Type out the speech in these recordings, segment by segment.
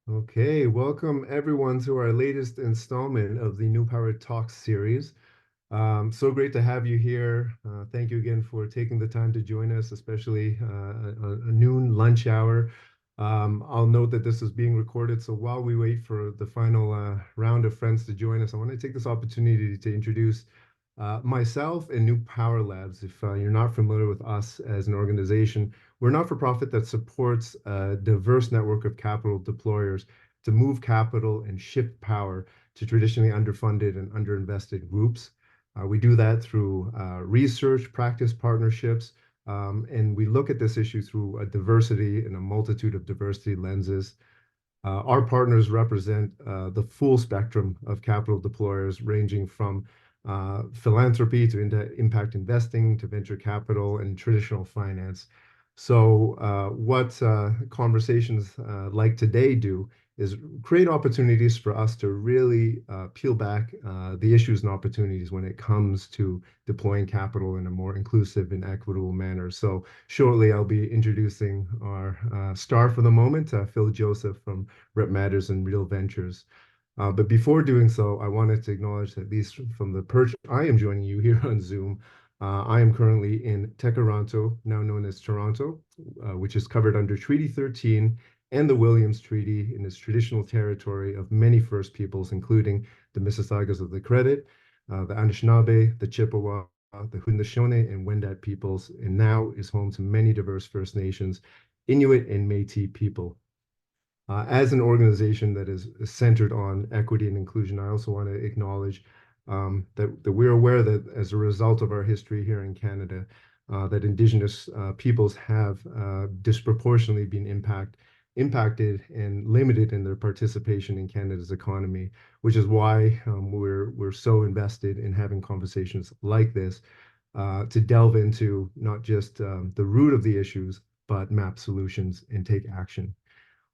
Okay, welcome everyone to our latest installment of the New Power Talks series. So great to have you here. Thank you again for taking the time to join us, especially a noon lunch hour. I'll note that this is being recorded, so while we wait for the final round of friends to join us, I want to take this opportunity to introduce myself and New Power Labs. If you're not familiar with us as an organization, we're a not-for-profit that supports a diverse network of capital deployers to move capital and shift power to traditionally underfunded and underinvested groups. We do that through research, practice partnerships, and we look at this issue through a diversity and a multitude of diversity lenses. Our partners represent the full spectrum of capital deployers, ranging from philanthropy to impact investing to venture capital and traditional finance. So, what conversations like today do is create opportunities for us to really peel back the issues and opportunities when it comes to deploying capital in a more inclusive and equitable manner. So, shortly, I'll be introducing our star for the moment, Phil Joseph from Rep Matters and Real Ventures. But before doing so, I wanted to acknowledge that, at least from the perch I am joining you here on Zoom, I am currently in Tekaronto, now known as Toronto, which is covered under Treaty 13 and the Williams Treaty in its traditional territory of many First Peoples, including the Mississaugas of the Credit, the Anishinaabe, the Chippewa, the Haudenosaunee, and Wendat peoples, and now is home to many diverse First Nations, Inuit, and Métis people. As an organization that is centered on equity and inclusion, I also want to acknowledge that we're aware that as a result of our history here in Canada, that Indigenous peoples have disproportionately been impacted and limited in their participation in Canada's economy, which is why we're so invested in having conversations like this to delve into not just the root of the issues, but map solutions and take action.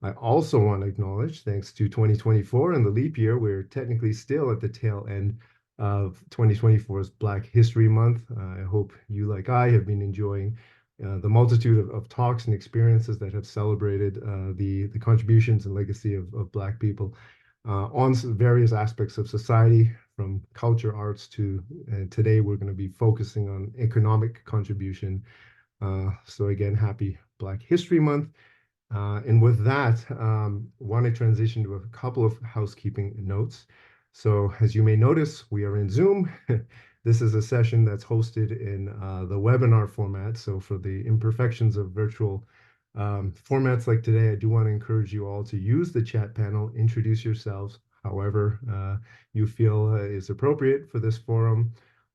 I also want to acknowledge, thanks to 2024 and the leap year, we're technically still at the tail end of 2024's Black History Month. I hope you, like I, have been enjoying the multitude of talks and experiences that have celebrated the contributions and legacy of Black people on various aspects of society, from culture, arts to today we're going to be focusing on economic contribution. So again, happy Black History Month. And with that, want to transition to a couple of housekeeping notes. So as you may notice, we are in Zoom. This is a session that's hosted in the webinar format. So for the imperfections of virtual formats like today, I do want to encourage you all to use the chat panel, introduce yourselves however you feel is appropriate for this forum.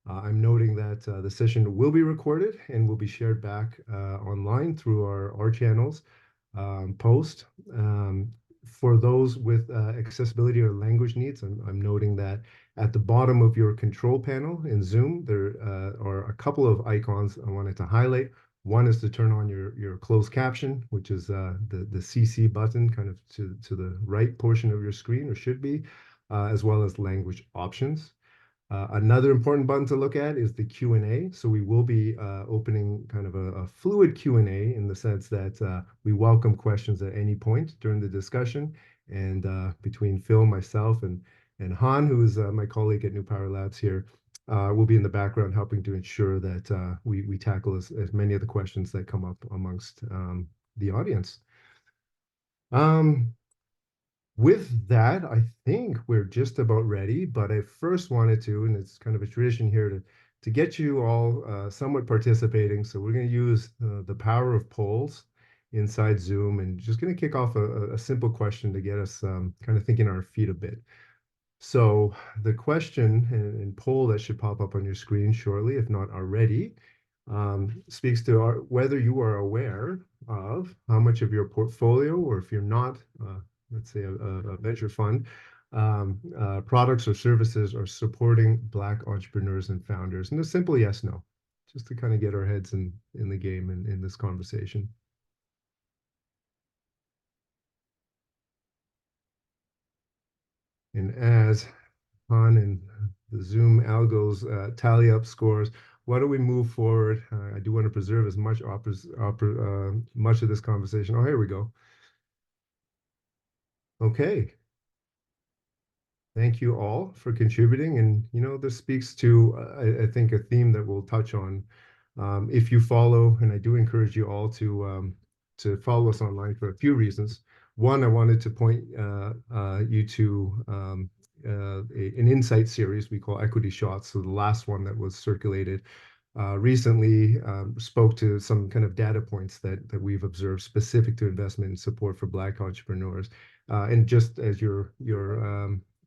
I'm noting that the session will be recorded and will be shared back online through our channels post. For those with accessibility or language needs, I'm noting that at the bottom of your control panel in Zoom, there are a couple of icons I wanted to highlight. One is to turn on your closed caption, which is the CC button kind of to the right portion of your screen, or should be, as well as language options. Another important button to look at is the Q&A. So we will be opening kind of a fluid Q&A in the sense that we welcome questions at any point during the discussion. And between Phil, myself, and Han, who is my colleague at New Power Labs here, will be in the background helping to ensure that we tackle as many of the questions that come up amongst the audience. Um, with that, I think we're just about ready, but I first wanted to, and it's kind of a tradition here to get you all somewhat participating. So we're going to use the power of polls inside Zoom, and just going to kick off a simple question to get us kind of thinking on our feet a bit. So the question and poll that should pop up on your screen shortly, if not already, speaks to whether you are aware of how much of your portfolio, or if you're not, let's say a venture fund, products or services are supporting Black entrepreneurs and founders. And a simple yes, no, just to kind of get our heads in the game in this conversation. And as Han and the Zoom algos tally up scores, why don't we move forward? I do want to preserve as much of this conversation. Oh, here we go. Okay. Thank you all for contributing. And, this speaks to, I think, a theme that we'll touch on. If you follow, and I do encourage you all to follow us online for a few reasons. One, I wanted to point you to an insight series we call Equity Shots. So the last one that was circulated recently spoke to some kind of data points that we've observed specific to investment and support for Black entrepreneurs. And just as your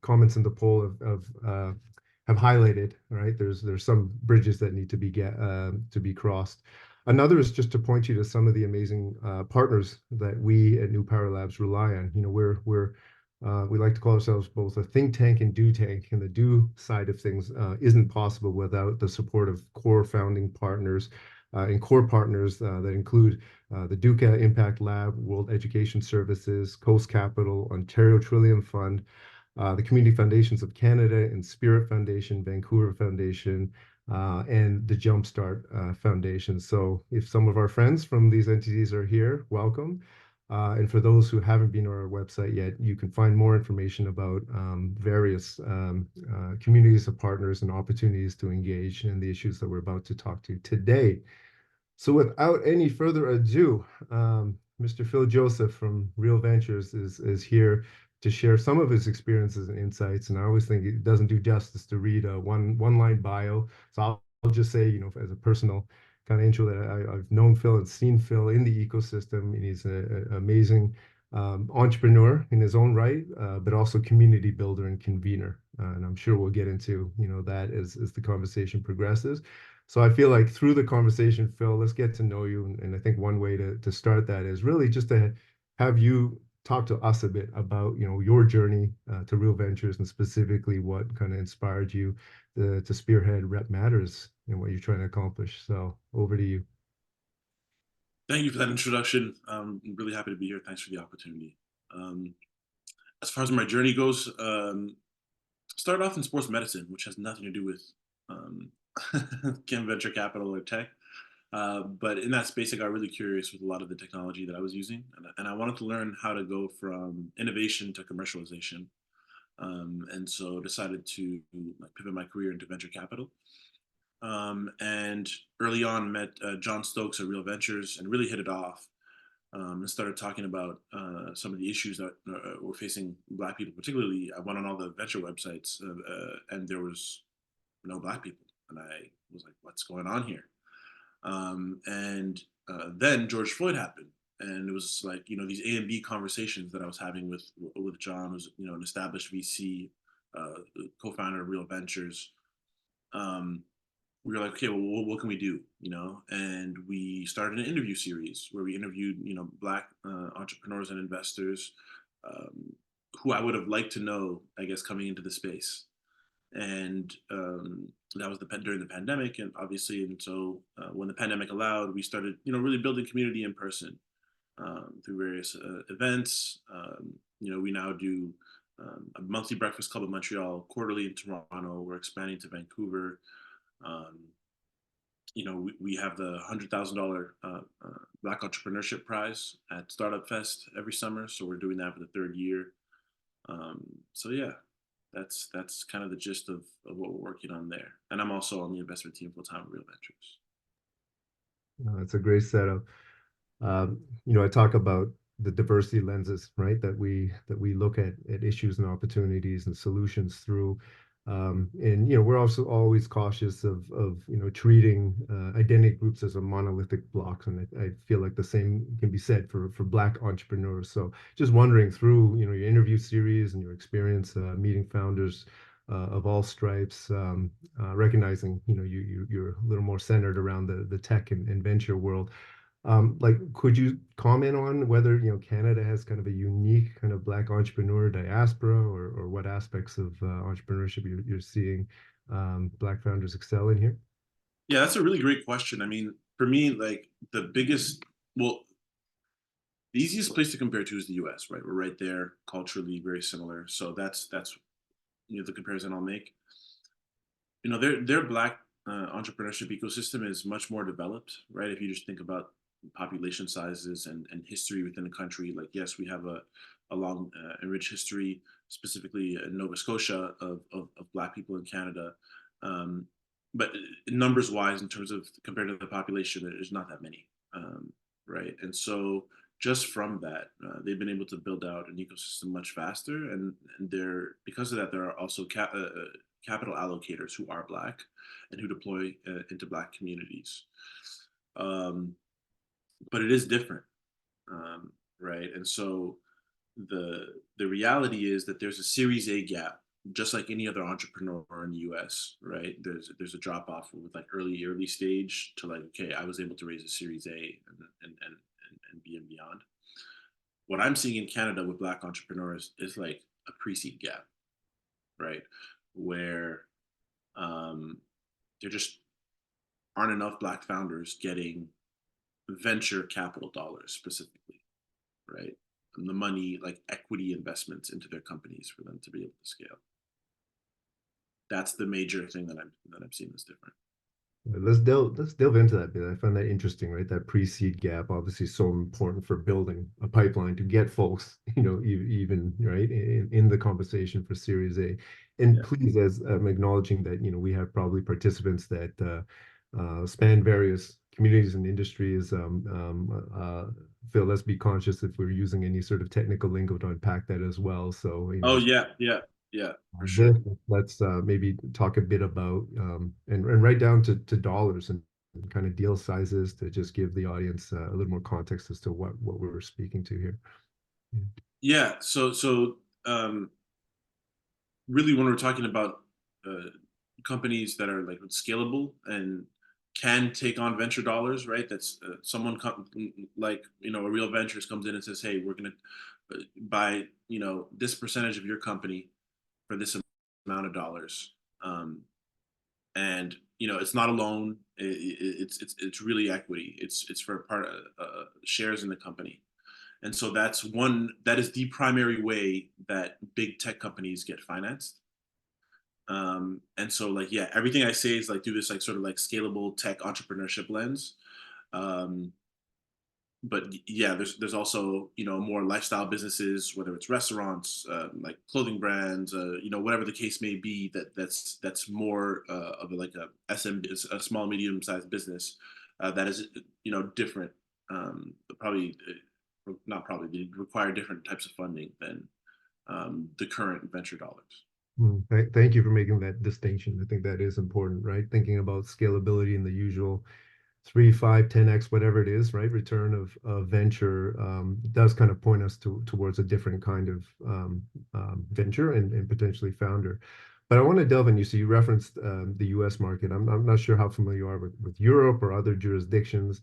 comments in the poll have highlighted, right? There's some bridges that need to be crossed. Another is just to point you to some of the amazing partners that we at New Power Labs rely on. We like to call ourselves both a think tank and do tank, and the do side of things isn't possible without the support of core founding partners and core partners that include the Duca Impact Lab, World Education Services, Coast Capital, Ontario Trillium Fund, the Community Foundations of Canada and Spirit Foundation, Vancouver Foundation, and the Jumpstart Foundation. So if some of our friends from these entities are here, welcome. And for those who haven't been on our website yet, you can find more information about various communities of partners and opportunities to engage in the issues that we're about to talk to today. So without any further ado, Mr. Phil Joseph from Real Ventures is here to share some of his experiences and insights. And I always think it doesn't do justice to read a one line bio. So I'll just say, as a personal kind of intro, that I've known Phil and seen Phil in the ecosystem, and he's an amazing entrepreneur in his own right, but also community builder and convener. And I'm sure we'll get into that as the conversation progresses. So I feel like through the conversation, Phil, let's get to know you. And I think one way to start that is really just to have you talk to us a bit about, your journey to Real Ventures, and specifically what kind of inspired you to spearhead Rep Matters and what you're trying to accomplish. So over to you. Thank you for that introduction. I'm really happy to be here. Thanks for the opportunity. Um, as far as my journey goes, started off in sports medicine, which has nothing to do with um, venture capital or tech. But in that space, I got really curious with a lot of the technology that I was using, and I wanted to learn how to go from innovation to commercialization. And so decided to pivot my career into venture capital. And early on, met John Stokes at Real Ventures and really hit it off. And started talking about some of the issues that were facing Black people. Particularly, I went on all the venture websites, and there was no Black people, and I was like, "What's going on here?" And then George Floyd happened, and it was like these A and B conversations that I was having with John, who's an established VC, co-founder of Real Ventures. Um, we were like, okay, well, what can we do? And we started an interview series where we interviewed, Black entrepreneurs and investors um, who I would have liked to know, I guess, coming into the space. And that was during the pandemic, and obviously, and so when the pandemic allowed, we started, really building community in person through various events. We now do a monthly breakfast club in Montreal, quarterly in Toronto. We're expanding to Vancouver. Um, we have the $100,000 Black Entrepreneurship Prize at Startup Fest every summer, so we're doing that for the third year. So yeah, that's kind of the gist of what we're working on there. And I'm also on the investment team full time at Real Ventures. It's a great setup. I talk about the diversity lenses, right? That we look at issues and opportunities and solutions through. And we're also always cautious of treating identity groups as a monolithic block, and I feel like the same can be said for Black entrepreneurs. So just wondering through your interview series and your experience meeting founders of all stripes, recognizing you're a little more centered around the tech and venture world. Like, could you comment on whether, Canada has kind of a unique kind of Black entrepreneur diaspora, or what aspects of entrepreneurship you're seeing Black founders excel in here? Yeah, that's a really great question. I mean, for me, like well, the easiest place to compare to is the U.S. Right? We're right there, culturally very similar. So that's the comparison I'll make. Their Black entrepreneurship ecosystem is much more developed, right? If you just think about population sizes and history within the country, like yes, we have a a long and rich history, specifically in Nova Scotia, of Black people in Canada. Um, but numbers wise, in terms of compared to the population, there's not that many, right? And so just from that, they've been able to build out an ecosystem much faster, and they're because of that, there are also capital allocators who are Black and who deploy into Black communities. Um, but it is different, right? And so the reality is that there's a Series A gap, just like any other entrepreneur in the U.S. Right? There's a drop off with like early stage to like, okay, I was able to raise a Series A and be and beyond. What I'm seeing in Canada with Black entrepreneurs is like a pre-seed gap, right? Where um, there just aren't enough Black founders getting venture capital dollars specifically, right? And the money, like equity investments into their companies for them to be able to scale. That's the major thing that I'm seeing is different. Let's delve into that bit. I find that interesting, right? That pre-seed gap obviously so important for building a pipeline to get folks, even right in the conversation for Series A. And Yeah. please, as I'm acknowledging that, we have probably participants that span various communities and industries. Phil, let's be conscious if we're using any sort of technical lingo to unpack that as well. So, Oh yeah, yeah, yeah, for sure. this, let's maybe talk a bit about and right down to dollars and kind of deal sizes to just give the audience a little more context as to what we're speaking to here. Yeah. So really, when we're talking about uh, companies that are like scalable and can take on venture dollars, right? That's someone like a real ventures comes in and says, "Hey, we're going to buy this percentage of your company for this amount of dollars." And it's not a loan. It's really equity. It's for part of shares in the company. And so that is the primary way that big tech companies get financed. And so like, yeah, everything I say is like through this like sort of like scalable tech entrepreneurship lens. Um, but yeah, there's also more lifestyle businesses, whether it's restaurants, like clothing brands, whatever the case may be. That's more of a, like a SM, a small medium sized business that is different. Probably not probably they require different types of funding than the current venture dollars. Thank you for making that distinction. I think that is important, right? Thinking about scalability in the usual 3, 5, 10x, whatever it is, right? Return of venture does kind of point us towards a different kind of venture and potentially founder. But I want to delve in. So you referenced the U.S. market. I'm not sure how familiar you are with Europe or other jurisdictions.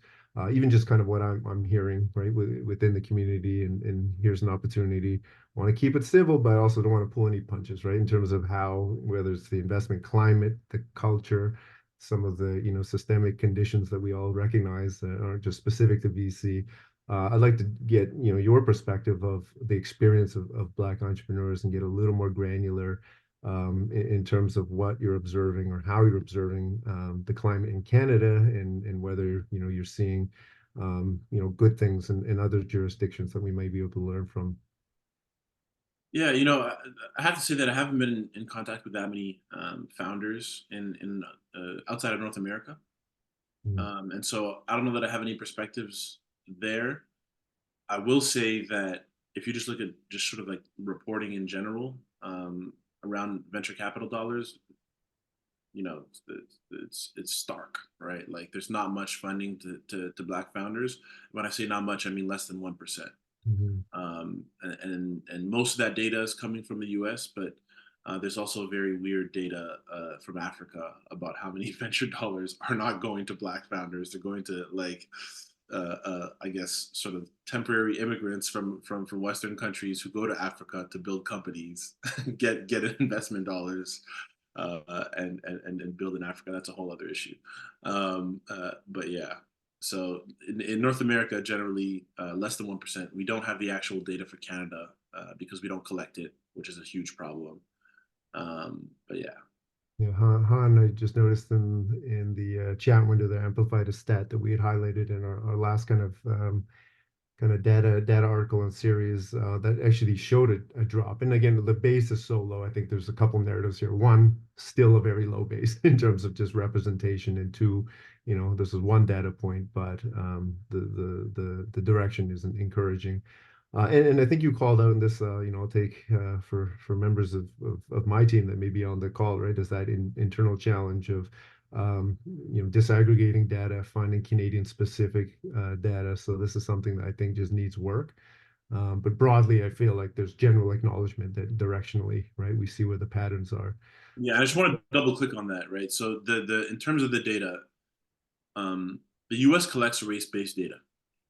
Even just kind of what I'm hearing, right, within the community, and here's an opportunity. I want to keep it civil, but I also don't want to pull any punches, right, in terms of how, whether it's the investment climate, the culture, some of the systemic conditions that we all recognize that aren't just specific to VC. I'd like to get your perspective of the experience of Black entrepreneurs and get a little more granular in terms of what you're observing or how you're observing the climate in Canada, and whether you're seeing good things in other jurisdictions that we might be able to learn from. Yeah, I have to say that I haven't been in contact with that many founders in outside of North America, Mm. and so I don't know that I have any perspectives there. I will say that if you just look at just sort of like reporting in general around venture capital dollars, it's stark, right? Like there's not much funding to Black founders. When I say not much, I mean less than 1%. Mhm. And most of that data is coming from the U.S., but there's also very weird data from Africa about how many venture dollars are not going to Black founders. They're going to like, I guess, sort of temporary immigrants from Western countries who go to Africa to build companies, get investment dollars, and build in Africa. That's a whole other issue. But yeah, so in North America, generally less than 1%. We don't have the actual data for Canada because we don't collect it, which is a huge problem. But yeah. Yeah, Han, I just noticed in the chat window there amplified a stat that we had highlighted in our last kind of kind of data article and series that actually showed a drop. And again, the base is so low. I think there's a couple narratives here. One, still a very low base in terms of just representation, and two, this is one data point, but the direction isn't encouraging. And I think you called out in this, I'll take for members of my team that may be on the call, right? Is that internal challenge of disaggregating data, finding Canadian specific data. So this is something that I think just needs work. But broadly, I feel like there's general acknowledgement that directionally, right, we see where the patterns are. Yeah, I just want to double click on that, right? So the in terms of the data, um, the U.S. collects race-based data,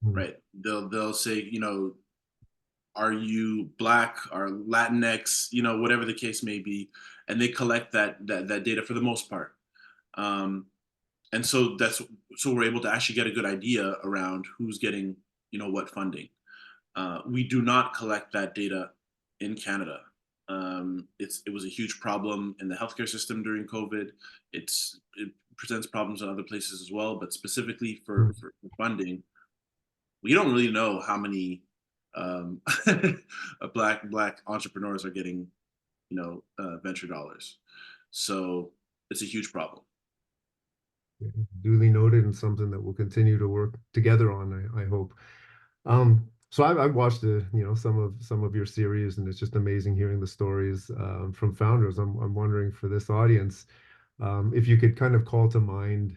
Mm, right? They'll say, are you black or Latinx, whatever the case may be, and they collect that data for the most part. Um, and so we're able to actually get a good idea around who's getting, what funding. We do not collect that data in Canada. It was a huge problem in the healthcare system during COVID. It presents problems in other places as well, but specifically mm. for funding, we don't really know how many um, black entrepreneurs are getting venture dollars. So it's a huge problem. Duly noted, and something that we'll continue to work together on, I hope. So I've watched some of your series, and it's just amazing hearing the stories from founders. I'm wondering for this audience, if you could kind of call to mind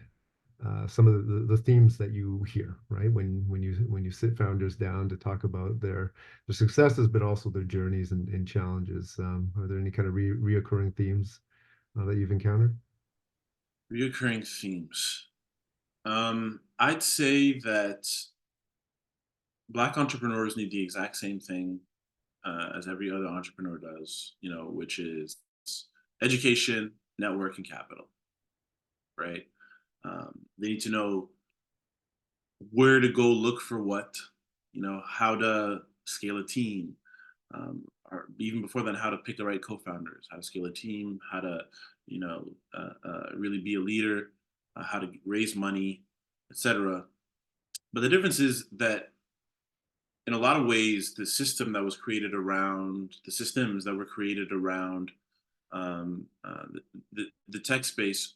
some of the themes that you hear, right? When you sit founders down to talk about their successes, but also their journeys and challenges. Are there any kind of reoccurring themes that you've encountered? Reoccurring themes. I'd say that black entrepreneurs need the exact same thing as every other entrepreneur does, which is education, network, and capital, right? They need to know where to go look for what, how to scale a team, or even before then, how to pick the right co-founders, how to scale a team, how to, really be a leader, how to raise money, etc. But the difference is that in a lot of ways, the systems that were created around the tech space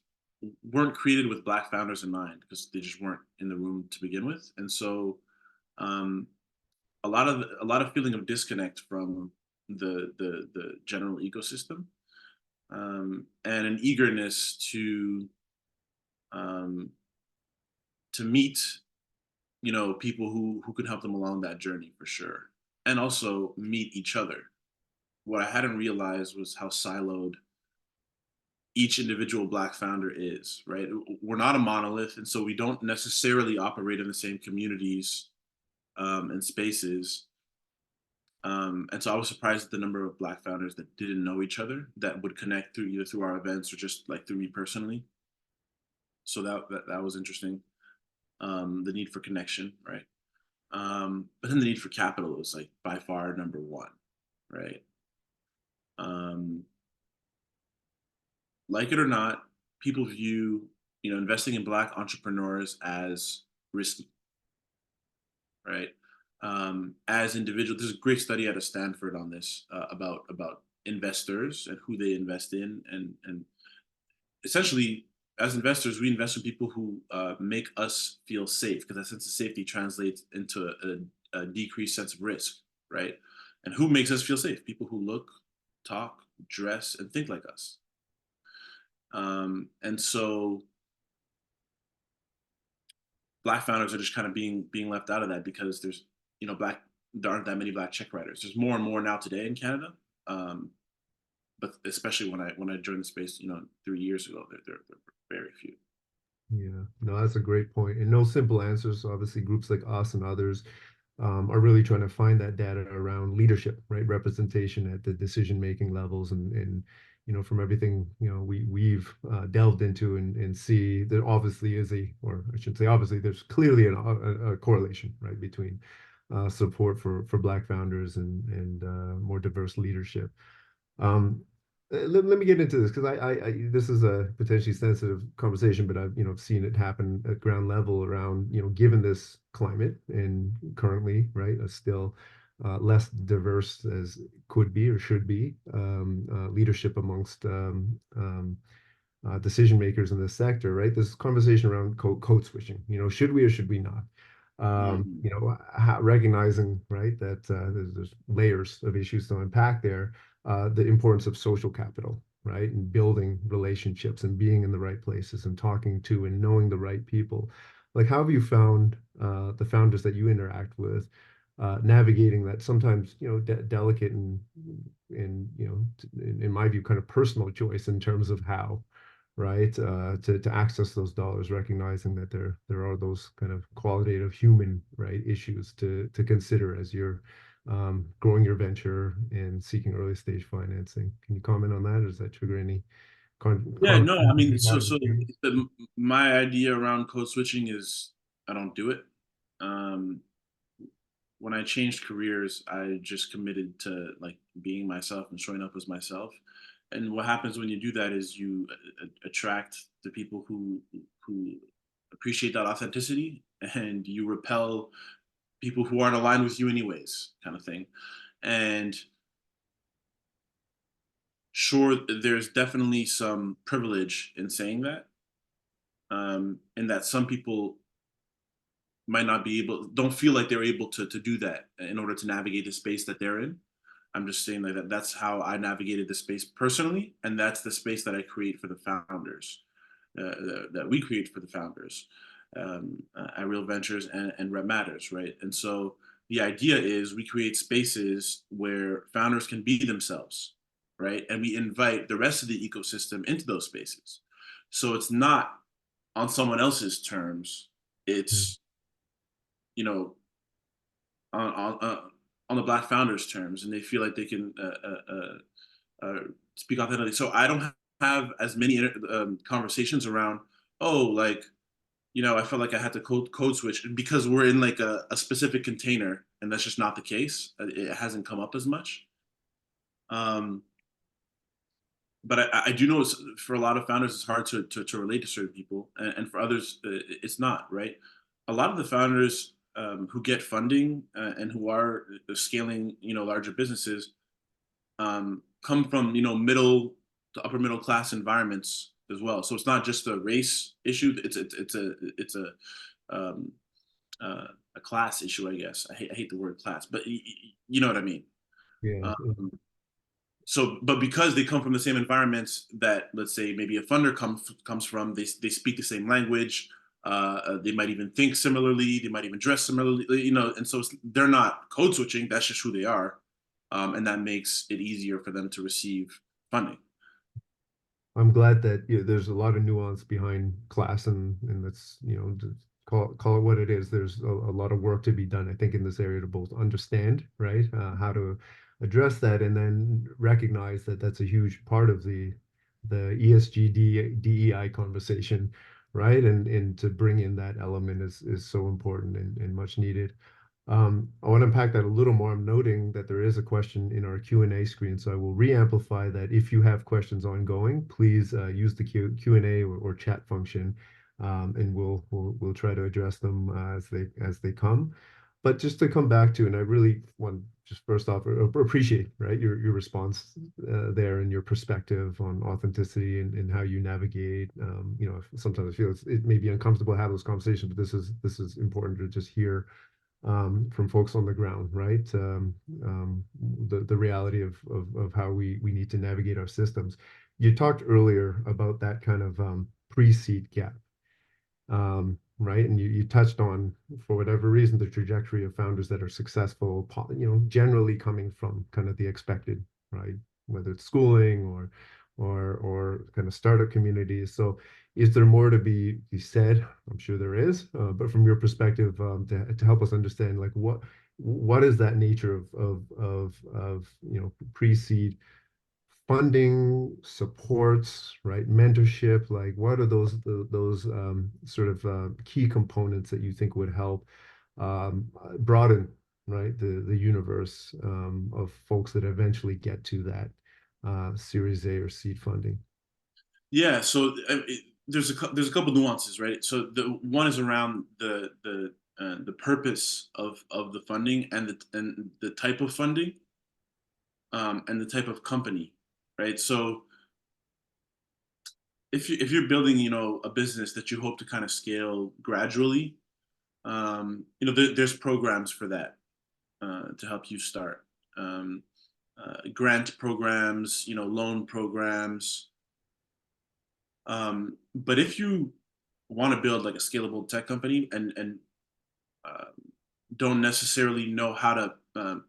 weren't created with black founders in mind because they just weren't in the room to begin with, and so um, a lot of feeling of disconnect from the general ecosystem, and an eagerness um, to meet people who can help them along that journey for sure, and also meet each other. What I hadn't realized was how siloed each individual black founder is, right? We're not a monolith, and so we don't necessarily operate in the same communities and spaces. And so I was surprised at the number of black founders that didn't know each other that would connect through either through our events or just like through me personally. So that was interesting. The need for connection, right? But then the need for capital was like by far number one, right? Um, like it or not, people view investing in black entrepreneurs as risky, right? As individuals, there's a great study out of Stanford on this about investors and who they invest in, and essentially, as investors, we invest in people who make us feel safe because that sense of safety translates into a decreased sense of risk, right? And who makes us feel safe? People who look, talk, dress, and think like us. And so black founders are just kind of being left out of that because there aren't that many black check writers. There's more and more now today in Canada, um, but especially when I joined the space, 3 years ago, there were very few. Yeah, no, that's a great point. And no simple answers. So obviously, groups like us and others are really trying to find that data around leadership, right? Representation at the decision-making levels, and from everything we've delved into and see, there obviously is or I should say, obviously, there's clearly a correlation, right, between support for Black founders and more diverse leadership. Um, let me get into this because this is a potentially sensitive conversation, but I've seen it happen at ground level around given this climate and currently right still less diverse as could be or should be leadership amongst decision makers in this sector, right? This conversation around code switching, should we or should we not? Mhm. Recognizing, right, that there's layers of issues to unpack there, the importance of social capital, right, and building relationships and being in the right places and talking to and knowing the right people. Like, how have you found the founders that you interact with navigating that sometimes, delicate and in my view, kind of personal choice in terms of how, right? To access those dollars, recognizing that there are those kind of qualitative human, right, issues to consider as you're growing your venture and seeking early stage financing. Can you comment on that, or does that trigger any Yeah, no, I conversations mean, you've had with you? my idea around code switching is I don't do it. Um, when I changed careers, I just committed to like being myself and showing up as myself. And what happens when you do that is you attract the people who appreciate that authenticity, and you repel people who aren't aligned with you anyways, kind of thing. And sure, there's definitely some privilege in saying that, in that some people might not be able, don't feel like they're able to do that in order to navigate the space that they're in. I'm just saying that that's how I navigated the space personally, and that's the space that I create for the founders, that we create for the founders at Real Ventures and Rep Matters, right? And so the idea is we create spaces where founders can be themselves, right? And we invite the rest of the ecosystem into those spaces. So it's not on someone else's terms. Mm. It's, you know, on on the Black founders' terms, and they feel like they can speak authentically. So I don't have as many conversations around, oh, like, I felt like I had to code switch because we're in like a specific container, and that's just not the case. It hasn't come up as much. Um, but I do know for a lot of founders, it's hard to relate to certain people, and for others, it's not, right? A lot of the founders who get funding and who are scaling, larger businesses, come from, middle to upper middle class environments as well. So it's not just a race issue. It's um, a class issue, I guess. I hate the word class, but you know what I mean. Yeah, yeah, Um, so, but because they come from the same environments that, let's say, maybe a funder comes from, they speak the same language. They might even think similarly. They might even dress similarly. And so they're not code switching. That's just who they are, and that makes it easier for them to receive funding. I'm glad that there's a lot of nuance behind class and that's call it what it is. There's a lot of work to be done, I think, in this area to both understand, right, how to address that, and then recognize that that's a huge part of the ESG DEI conversation, right? And to bring in that element is so important and much needed. I want to unpack that a little more. I'm noting that there is a question in our Q&A screen, so I will re-amplify that. If you have questions ongoing, please use the Q&A or chat function, and we'll try to address them as they come. But just to come back to, and I really want just first off appreciate, right, your response there and your perspective on authenticity and how you navigate. Sometimes I feel it may be uncomfortable to have those conversations, but this is important to just hear from folks on the ground, right? The reality of how we need to navigate our systems. You talked earlier about that kind of pre-seed gap, right? And you touched on, for whatever reason, the trajectory of founders that are successful, generally coming from kind of the expected, right? Whether it's schooling or kind of startup communities. So is there more to be said? I'm sure there is, but from your perspective, to help us understand, like what is that nature of pre-seed funding, supports, right? Mentorship, like what are those sort of key components that you think would help broaden, right, the universe of folks that eventually get to that Series A or seed funding? Yeah, so there's a couple nuances, right? So the one is around the purpose of the funding and the type of funding, and the type of company, right? So if you're building, a business that you hope to kind of scale gradually, there's programs for that, to help you start. Grant programs, loan programs. But if you want to build like a scalable tech company and uh, don't necessarily know how to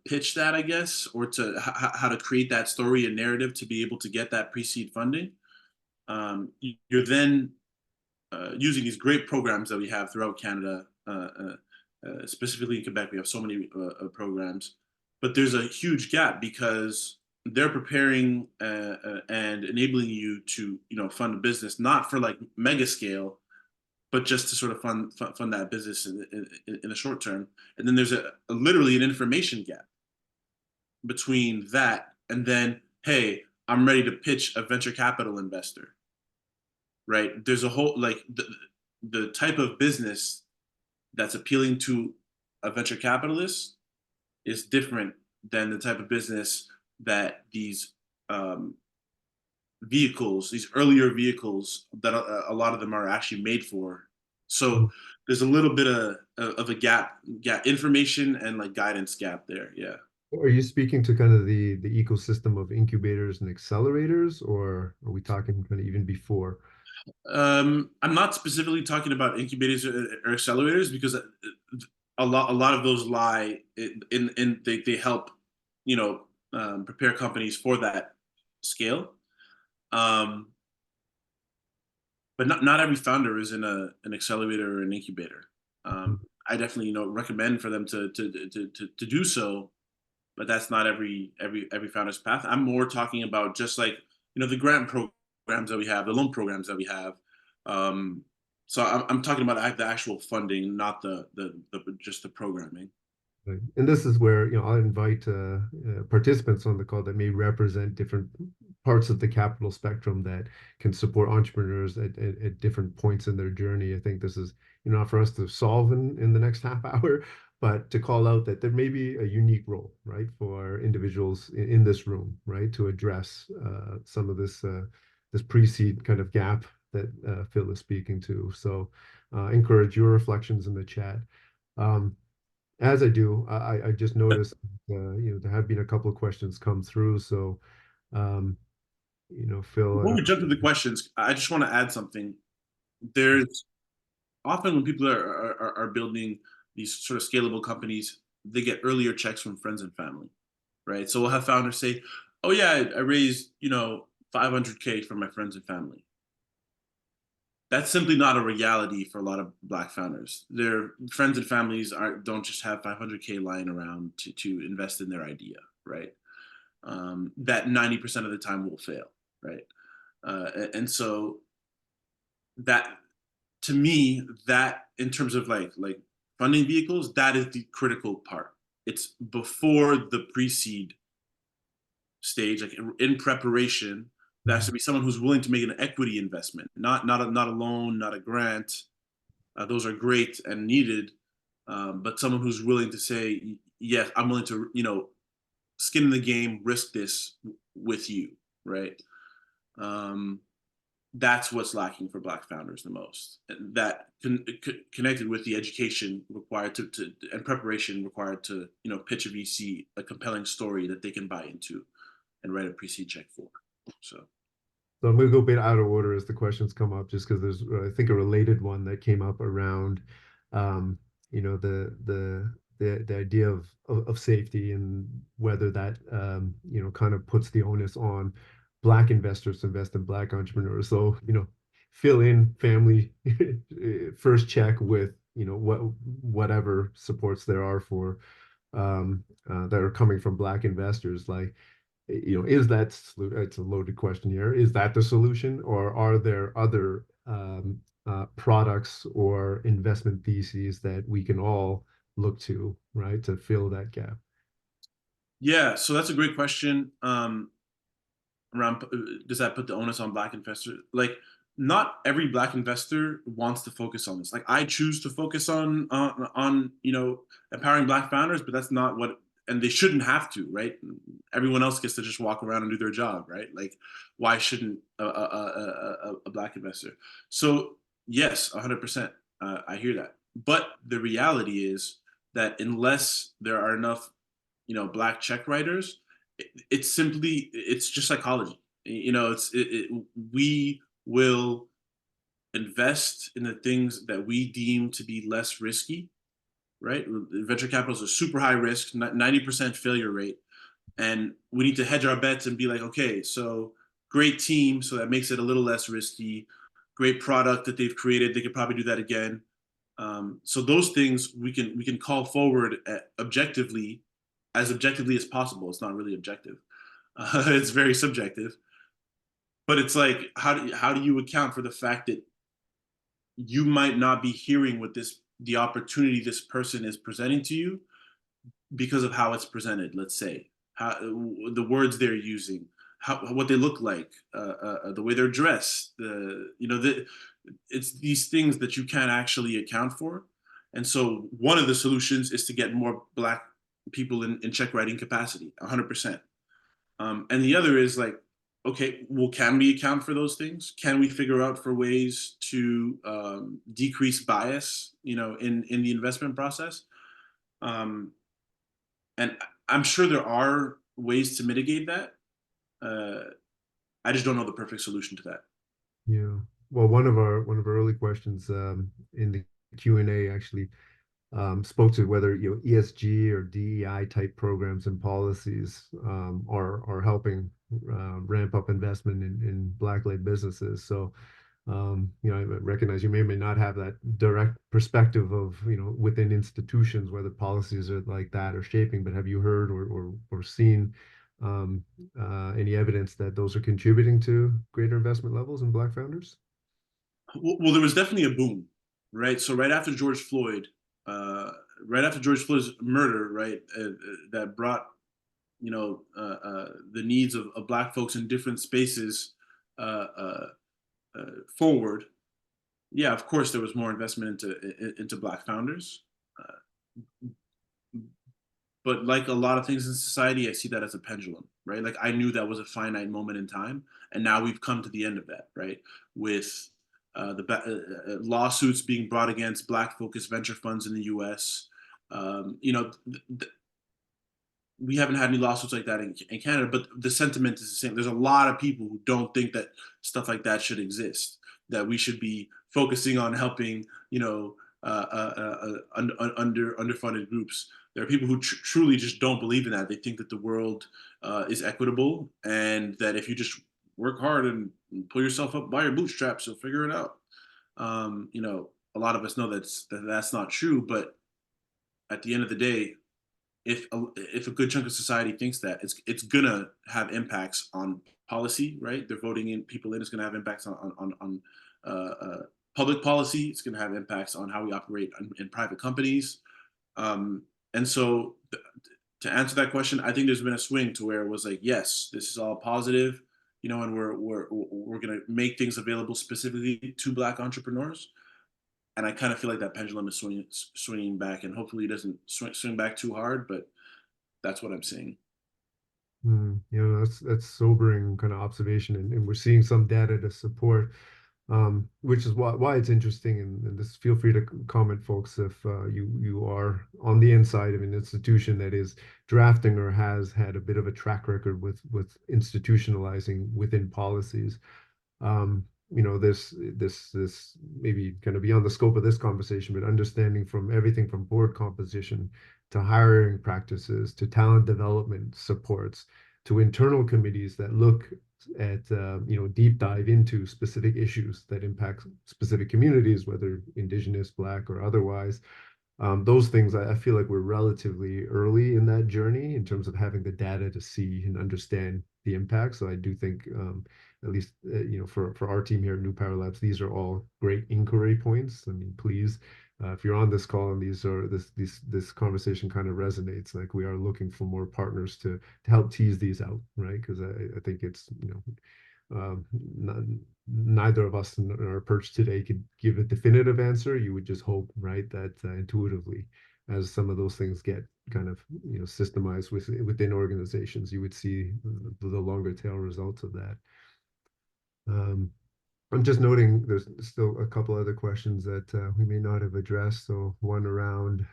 pitch that, I guess, or to how to create that story and narrative to be able to get that pre-seed funding, you're then using these great programs that we have throughout Canada, specifically in Quebec. We have so many programs, but there's a huge gap because they're preparing and enabling you to, fund a business not for like mega scale, but just to sort of fund that business in the short term. And then there's a literally an information gap between that and then, hey, I'm ready to pitch a venture capital investor, right? There's a whole like the type of business that's appealing to a venture capitalist is different than the type of business that these um, vehicles, these earlier vehicles that a lot of them are actually made for. So there's a little bit of a gap, information and like guidance gap there. Yeah. Are you speaking to kind of the ecosystem of incubators and accelerators, or are we talking kind of even before? I'm not specifically talking about incubators or accelerators because a lot of those lie in they help, prepare companies for that scale. Um, but not every founder is in an accelerator or an incubator. I definitely, recommend for them to do so, but that's not every founder's path. I'm more talking about just like, the grant programs that we have, the loan programs that we have. Um, so I'm talking about the actual funding, not the just the programming. Right. And this is where, I'll invite participants on the call that may represent different parts of the capital spectrum that can support entrepreneurs at different points in their journey. I think this is, not for us to solve in the next half hour, but to call out that there may be a unique role, right, for individuals in this room, right, to address some of this pre-seed kind of gap that Phil is speaking to. So encourage your reflections in the chat. Um, as I do, I just noticed, there have been a couple of questions come through. So, um, Phil, Before we jump to the questions, I just want to add something. There's often when people are building these sort of scalable companies, they get earlier checks from friends and family, right? So we'll have founders say, "Oh yeah, I raised 500K from my friends and family." That's simply not a reality for a lot of Black founders. Their friends and families don't just have 500K lying around to invest in their idea, right? That 90% of the time will fail, right? And so that to me, that in terms of like funding vehicles, that is the critical part. It's before the pre-seed stage, like in preparation. There has to be someone who's willing to make an equity investment, not a loan, not a grant. Those are great and needed, but someone who's willing to say, yes, I'm willing to, skin in the game, risk this with you, right? Um, that's what's lacking for Black founders the most. And that connected with the education required to and preparation required to, pitch a VC a compelling story that they can buy into and write a pre-seed check for. So So I'm going to go a bit out of order as the questions come up, just because there's, I think, a related one that came up around, um, the idea of safety and whether that, kind of puts the onus on Black investors to invest in Black entrepreneurs. So, fill in family first check with, whatever supports there are for that are coming from Black investors. Like, is that it's a loaded question here. Is that the solution, or are there other products or investment theses that we can all look to, right, to fill that gap? yeah, so that's a great question. around does that put the onus on black investors? Like, not every black investor wants to focus on this. Like, I choose to focus on empowering black founders, but that's not what, and they shouldn't have to, right? Everyone else gets to just walk around and do their job, right? Like, why shouldn't a black investor? So yes, 100%, I hear that, but the reality is that unless there are enough, black check writers, it's just psychology. We will invest in the things that we deem to be less risky, right? Venture capital is a super high risk, 90% failure rate, and we need to hedge our bets and be like, okay, so great team, so that makes it a little less risky. Great product that they've created, they could probably do that again. So those things we can call forward objectively as possible. It's not really objective. It's very subjective. But it's like, how do you account for the fact that you might not be hearing what the opportunity this person is presenting to you because of how it's presented? Let's say how the words they're using, what they look like, the way they're dressed, it's these things that you can't actually account for. And so one of the solutions is to get more black people in check writing capacity, 100%. And the other is like, okay, well, can we account for those things? Can we figure out for ways to decrease bias, in the investment process? Um, and I'm sure there are ways to mitigate that. Uh, I just don't know the perfect solution to that. Yeah. Well, one of our early questions in the Q&A actually spoke to whether ESG or DEI type programs and policies are helping ramp up investment in Black-led businesses. So I recognize you may or may not have that direct perspective of within institutions whether policies are like that or shaping, but have you heard or seen um, any evidence that those are contributing to greater investment levels in Black founders? Well, there was definitely a boom, right? So uh, right after George Floyd's murder, right, that brought the needs of black folks in different spaces uh, uh, forward. Yeah, of course, there was more investment into black founders. But like a lot of things in society, I see that as a pendulum, right? Like, I knew that was a finite moment in time, and now we've come to the end of that, right? With lawsuits being brought against black-focused venture funds in the U.S. We haven't had any lawsuits like that in Canada, but the sentiment is the same. There's a lot of people who don't think that stuff like that should exist. That we should be focusing on helping, underfunded groups. There are people who truly just don't believe in that. They think that the world is equitable, and that if you just work hard and pull yourself up by your bootstraps, you'll figure it out. A lot of us know that's not true, but at the end of the day, if a good chunk of society thinks that, it's gonna have impacts on policy, right? They're voting in people in. It's gonna have impacts on public policy. It's gonna have impacts on how we operate in private companies. Um, and so, to answer that question, I think there's been a swing to where it was like, yes, this is all positive, and we're gonna make things available specifically to Black entrepreneurs. And I kind of feel like that pendulum is swinging back, and hopefully it doesn't swing back too hard, but that's what I'm seeing. That's sobering kind of observation, and we're seeing some data to support, which is why it's interesting. And this, feel free to comment, folks, if you are on the inside of an institution that is drafting or has had a bit of a track record with institutionalizing within policies. This maybe kind of beyond the scope of this conversation, but understanding from everything from board composition to hiring practices to talent development supports to internal committees that look at deep dive into specific issues that impact specific communities, whether indigenous, black, or otherwise. Those things, I feel like we're relatively early in that journey in terms of having the data to see and understand the impact. So I do think, at least for our team here at New Power Labs, these are all great inquiry points. I mean, please if you're on this call and this conversation kind of resonates, like we are looking for more partners to help tease these out, right? Because I think it's, neither of us in our perch today could give a definitive answer. You would just hope, right, that intuitively, as some of those things get kind of systemized within organizations, you would see the longer tail results of that. Um, I'm just noting there's still a couple other questions that we may not have addressed. So one around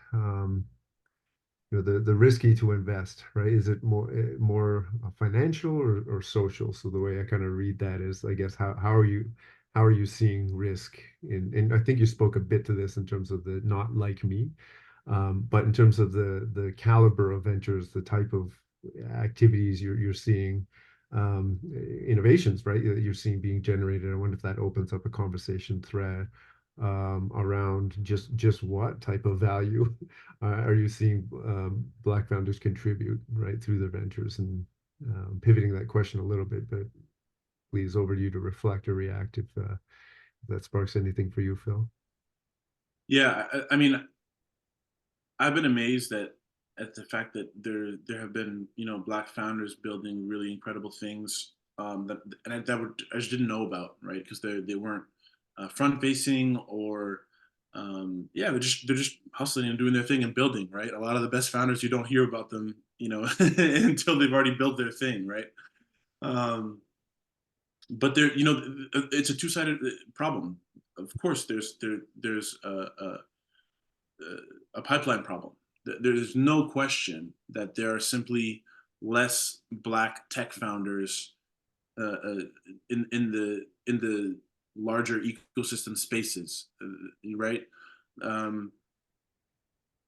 the risky to invest, right? Is it more financial or social? So the way I kind of read that is, I guess, how are you seeing risk in, and I think you spoke a bit to this in terms of the not like me, but in terms of the caliber of ventures, the type of activities you're seeing, innovations, right? That you're seeing being generated. I wonder if that opens up a conversation thread around just what type of value are you seeing Black founders contribute right through their ventures, and pivoting that question a little bit, but please over to you to reflect or react if that sparks anything for you, Phil. Yeah, I mean, I've been amazed at the fact that there have been Black founders building really incredible things, I just didn't know about, right? Because they weren't front facing, or yeah, they're just hustling and doing their thing and building, right? A lot of the best founders, you don't hear about them, until they've already built their thing, right? Um, but it's a two-sided problem. Of course, there's a pipeline problem. There's no question that there are simply less Black tech founders in the larger ecosystem spaces, right? Um,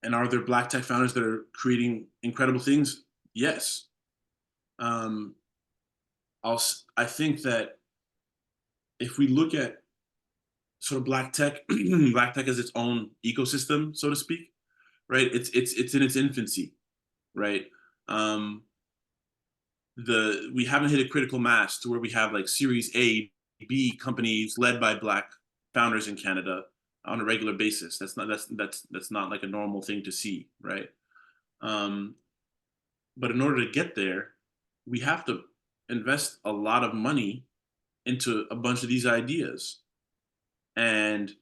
and are there Black tech founders that are creating incredible things? Yes. Um, I think that if we look at sort of Black tech, Black tech as its own ecosystem, so to speak, right? It's in its infancy, right? Um, the We haven't hit a critical mass to where we have like Series A, B companies led by Black founders in Canada on a regular basis. That's not like a normal thing to see, right? Um, but in order to get there, we have to invest a lot of money into a bunch of these ideas, and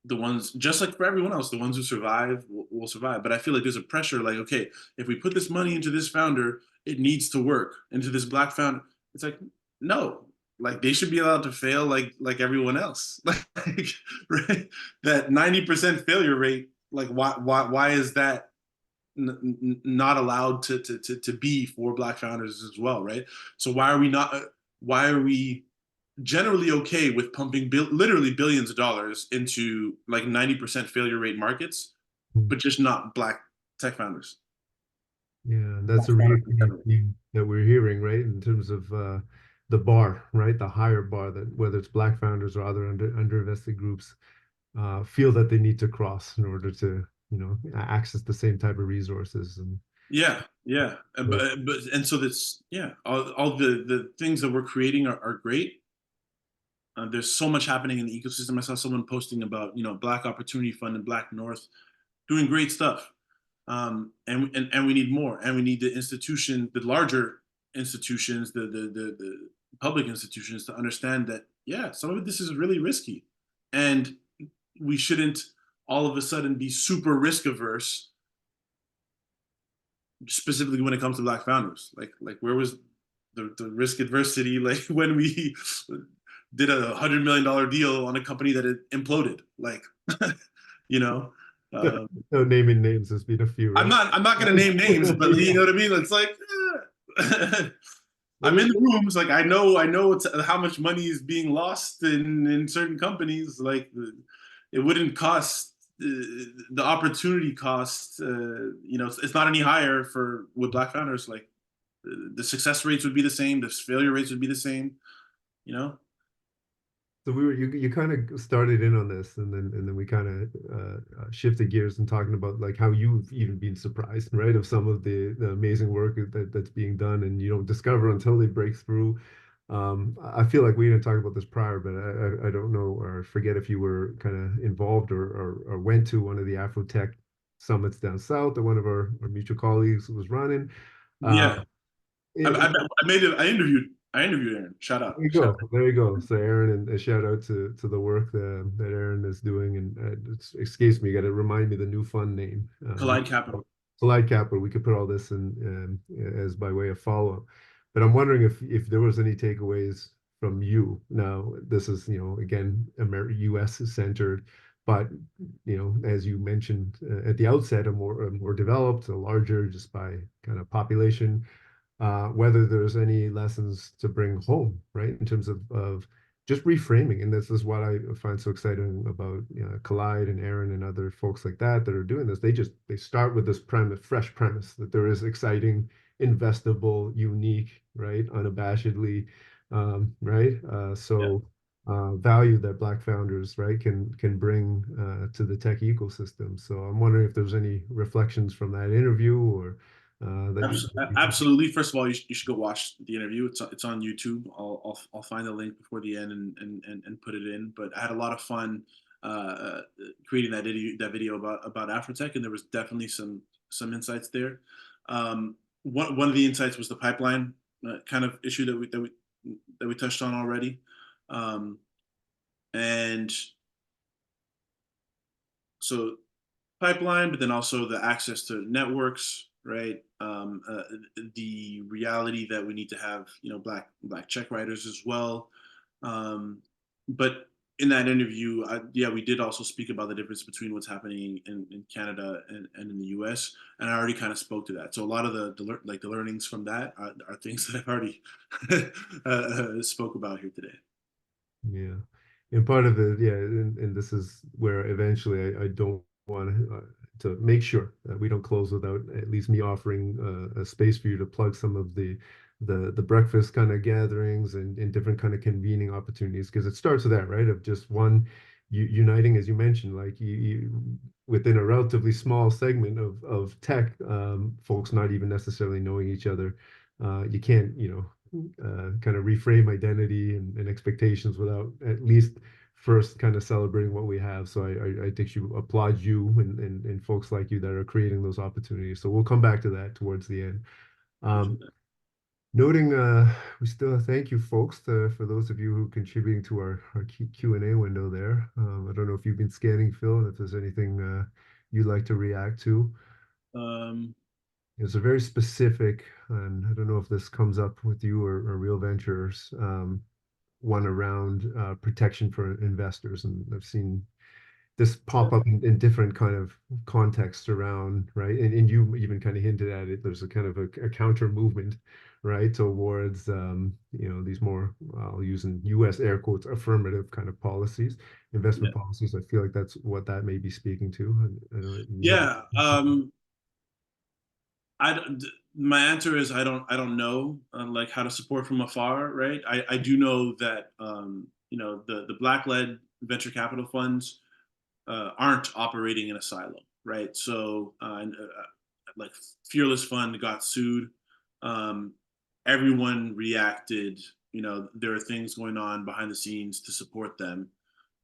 the ones, just like for everyone else, the ones who survive will survive. But I feel like there's a pressure, like, okay, if we put this money into this founder, it needs to work. Into this Black founder, it's like, no, like they should be allowed to fail like everyone else. Like, right? That 90% failure rate, like why is that not allowed to be for Black founders as well, right? So why are we generally okay with pumping literally billions of dollars into like 90% failure rate markets, but just not Black tech founders? Yeah, that's Black a founders in reoccurring general. theme that we're hearing, right? In terms of the bar, right? The higher bar that whether it's Black founders or other underinvested groups feel that they need to cross in order to, access the same type of resources. And Yeah, yeah. so, And so that's, yeah, all the things that we're creating are great. There's so much happening in the ecosystem. I saw someone posting about Black Opportunity Fund and Black North doing great stuff. And we need more, and we need the larger institutions, the public institutions, to understand that, yeah, some of this is really risky, and we shouldn't all of a sudden be super risk averse, specifically when it comes to Black founders. Like where was the risk adversity, like when we did $100 million deal on a company that had imploded, like you know um, no naming names, there's been a few, right? I'm not gonna name names, but you know what I mean. It's like, But I'm in the rooms. Like I know how much money is being lost in certain companies. Like it wouldn't cost the opportunity cost. It's not any higher for with Black founders. Like the success rates would be the same. The failure rates would be the same. You know. So you kind of started in on this, and then we kind of shifted gears and talking about like how you've even been surprised, right, of some of the amazing work that's being done, and you don't discover until they break through. I feel like we didn't talk about this prior, but I don't know or forget if you were kind of involved or went to one of the Afrotech summits down south that one of our mutual colleagues was running. Uh, Yeah, I, it, I, I made it. I interviewed Aaron. Shout out. There you Shout go. out. There you go. So Aaron, and a shout out to the work that Aaron is doing. And it's escapes me. You got to remind me the new fund name. Collide Capital. Collide Capital. We could put all this in as by way of follow up. But I'm wondering if there was any takeaways from you. Now, this is again U.S. centered, but as you mentioned at the outset, a more developed, a larger, just by kind of population, whether there's any lessons to bring home, right? In terms of just reframing. And this is what I find so exciting about Collide and Aaron and other folks like that are doing this. They start with this fresh premise that there is exciting, investable, unique, right? Unabashedly, right? Yeah, Value that Black founders, right, can bring to the tech ecosystem. So I'm wondering if there's any reflections from that interview or that you. absolutely. First of all, you should go watch the interview. It's on YouTube. I'll find the link before the end and put it in. But I had a lot of fun creating that video about Afrotech, and there was definitely some insights there. One of the insights was the pipeline kind of issue that we touched on already, um, and so pipeline, but then also the access to networks, right? The reality that we need to have, black check writers as well. Um, but in that interview, yeah, we did also speak about the difference between what's happening in Canada and in the U.S. And I already kind of spoke to that. So a lot of the learnings from that are things that I've already spoke about here today. Yeah. And part of it, yeah, and this is where eventually I don't want to make sure that we don't close without at least me offering a space for you to plug some of the breakfast kind of gatherings and different kind of convening opportunities, because it starts with that, right? Of just one uniting, as you mentioned, like within a relatively small segment of tech, folks not even necessarily knowing each other. You can't, kind of reframe identity and expectations without at least first kind of celebrating what we have. So I think you applaud you and folks like you that are creating those opportunities. So we'll come back to that towards the end. Appreciate Um, that. Noting we still thank you folks for those of you who contributing to our Q&A window there. I don't know if you've been scanning, Phil, and if there's anything you'd like to react to. Um, It's a very specific, and I don't know if this comes up with you or Real Ventures, one around protection for investors. And I've seen this pop up in different kind of contexts around, right? And you even kind of hinted at it. There's a kind of a counter movement, right, towards these more, I'll use in U.S. air quotes, affirmative kind of policies, yeah. investment policies. I feel like that's what that may be speaking to. I don't you have. Yeah. My answer is I don't know like how to support from afar, right? I do know that the black led venture capital funds aren't operating in a silo, right? So like Fearless Fund got sued. Um, Everyone reacted. There are things going on behind the scenes to support them.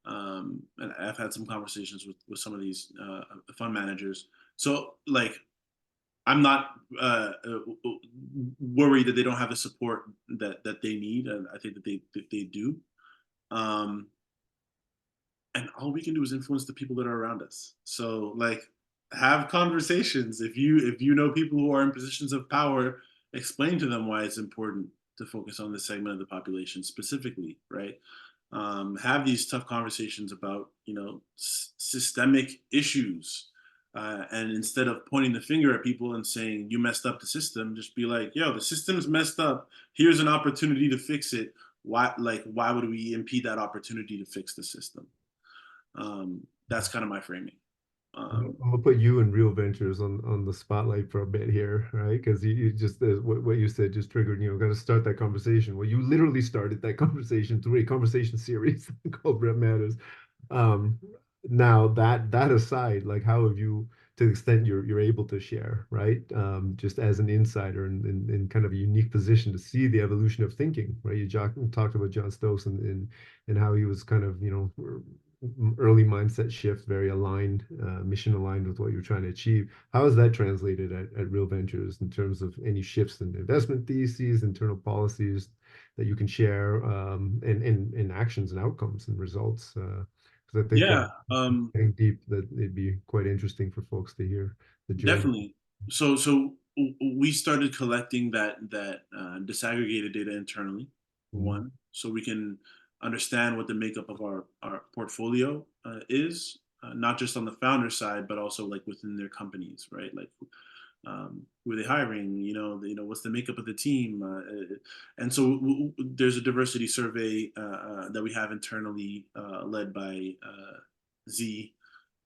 And I've had some conversations with some of these fund managers. So like I'm not worried that they don't have the support that they need, and I think that they do. Um, and all we can do is influence the people that are around us. So like, have conversations. If you know people who are in positions of power, explain to them why it's important to focus on this segment of the population specifically, right? Have these tough conversations about systemic issues, and instead of pointing the finger at people and saying you messed up the system, just be like, yo, the system's messed up. Here's an opportunity to fix it. Why would we impede that opportunity to fix the system? That's kind of my framing. I'm um, gonna put you and Real Ventures on the spotlight for a bit here, right? Because you just what you said just triggered, got to start that conversation. Well, you literally started that conversation through a conversation series called Brett Matters. Um, Now that aside, like how have you to the extent you're able to share, right? Just as an insider in kind of a unique position to see the evolution of thinking, right? You talked about John Stokes and how he was kind of, early mindset shift, very aligned, mission aligned with what you're trying to achieve. How is that translated at Real Ventures in terms of any shifts in investment theses, internal policies that you can share, and actions and outcomes and results? Because I think Yeah, getting deep, that it'd be quite interesting for folks to hear the journey. definitely. We started collecting that disaggregated data internally, for Mhm. one, so we can understand what the makeup of our portfolio is, not just on the founder side, but also like within their companies, right? Like who are they hiring? What's the makeup of the team? And so there's a diversity survey that we have internally, led by Z,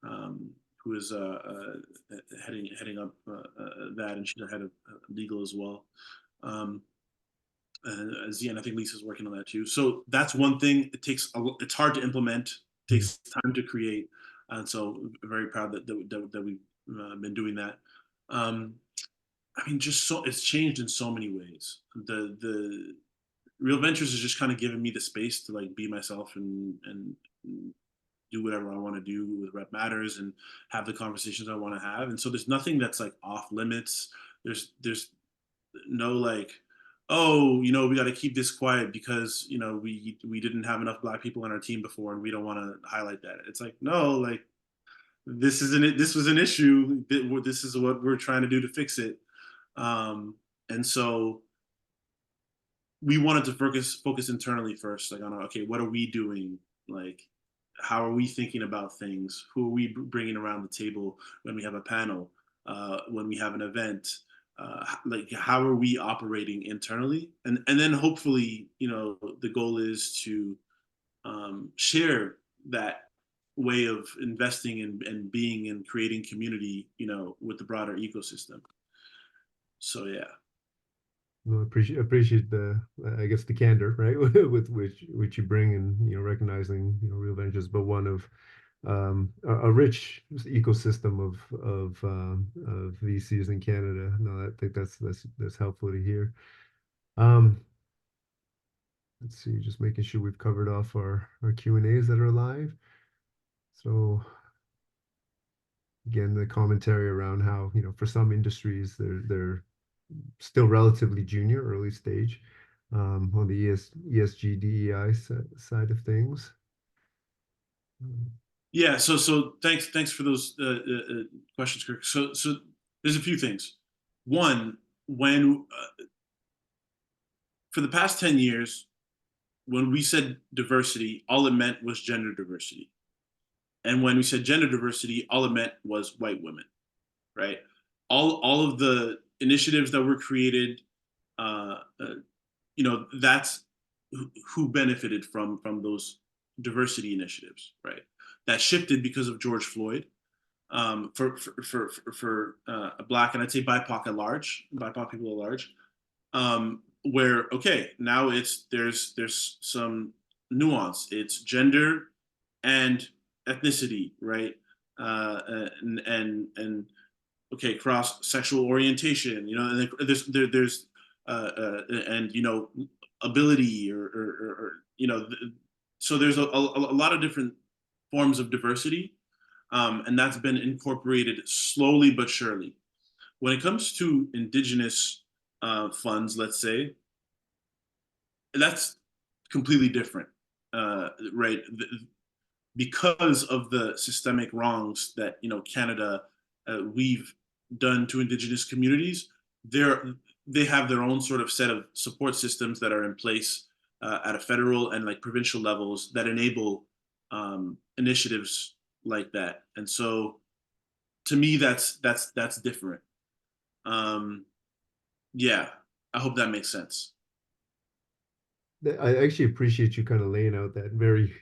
um, who is heading up that, and she's the head of legal as well. Um, Z, and I think Lisa's working on that too. So that's one thing. It's hard to implement. Mhm. Takes time to create, and so very proud that we've been doing that. Um, I mean, just so it's changed in so many ways. The Real Ventures has just kind of given me the space to like be myself and do whatever I want to do with Rep Matters and have the conversations I want to have. And so there's nothing that's like off limits. There's no like, oh, we got to keep this quiet because we didn't have enough Black people on our team before and we don't want to highlight that. It's like, no, like this was an issue. This is what we're trying to do to fix it. And so we wanted to focus internally first, like on, okay, what are we doing? Like, how are we thinking about things? Who are we bringing around the table when we have a panel, when we have an event? Like, how are we operating internally? And then hopefully, the goal is to share that way of investing and being and creating community, with the broader ecosystem. So yeah. No, appreciate the, I guess, the candor, right, with which you bring, and recognizing Real Ventures, but one of a rich ecosystem of VCs in Canada. No, I think that's helpful to hear. Um, let's see, just making sure we've covered off our Q&As that are live. So again, the commentary around how, for some industries, they're still relatively junior, early stage, on the ESG, DEI side of things. Yeah. So thanks for those questions, Kirk. So there's a few things. One, when for the past 10 years, when we said diversity, all it meant was gender diversity, and when we said gender diversity, all it meant was white women, right? All of the initiatives that were created, that's who benefited from those diversity initiatives, right? That shifted because of George Floyd, for a Black, and I'd say BIPOC at large, BIPOC people at large, where okay, now there's some nuance. It's gender and ethnicity, right? And okay, cross sexual orientation, and then there's and ability or so there's a lot of different forms of diversity, and that's been incorporated slowly but surely. When it comes to indigenous funds, let's say, that's completely different, right? Because of the systemic wrongs that Canada, we've done to indigenous communities, they have their own sort of set of support systems that are in place at a federal and like provincial levels that enable initiatives like that. And so, to me, that's different. Um, yeah, I hope that makes sense. I actually appreciate you kind of laying out that very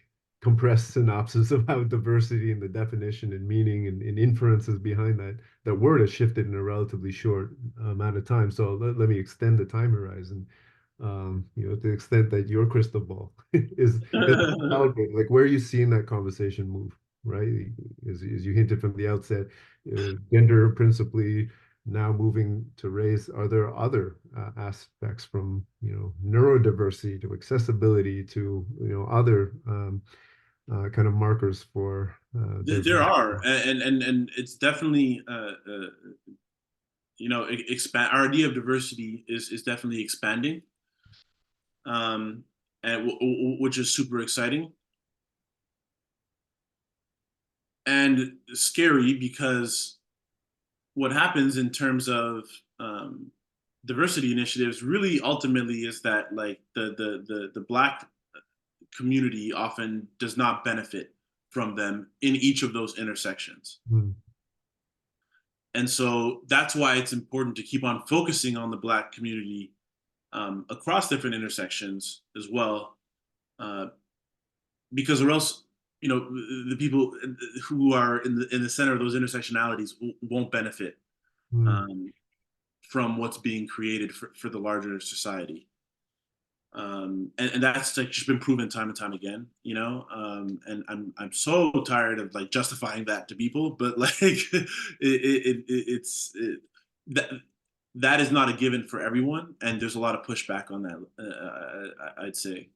compressed synopsis of how diversity and the definition and meaning and inferences behind that word has shifted in a relatively short amount of time. So let me extend the time horizon, to the extent that your crystal ball is calibrated. Like, where are you seeing that conversation move? right? As you hinted from the outset, gender principally, now moving to race. Are there other aspects from, neurodiversity to accessibility to, other kind of markers for There diversity? are, and it's definitely expand. Our idea of diversity is definitely expanding, um, and which is super exciting and scary because what happens in terms of um, diversity initiatives really ultimately is that like the black community often does not benefit from them in each of those intersections. Mm, And so that's why it's important to keep on focusing on the black community across different intersections as well, uh, because or else the people who are in the center of those intersectionalities won't benefit mm, um, from what's being created for the larger society. And that's like just been proven time and time again, and I'm so tired of like justifying that to people, but like that that is not a given for everyone, and there's a lot of pushback on that. I'd say,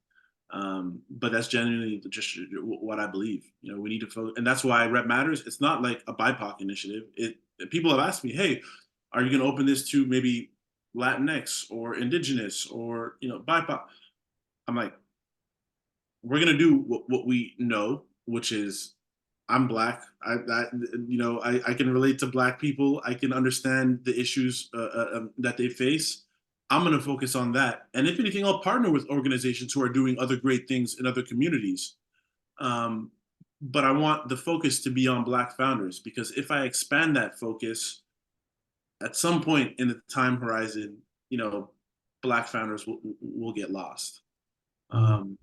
but that's genuinely just what I believe. We need to focus, and that's why Rep Matters. It's not like a BIPOC initiative. It People have asked me, "Hey, are you going to open this to maybe Latinx or Indigenous or BIPOC?" I'm like, we're gonna do what we know, which is I'm black. I can relate to black people. I can understand the issues that they face. I'm gonna focus on that, and if anything, I'll partner with organizations who are doing other great things in other communities. Um, but I want the focus to be on black founders because if I expand that focus, at some point in the time horizon, black founders will get lost. mm. Um,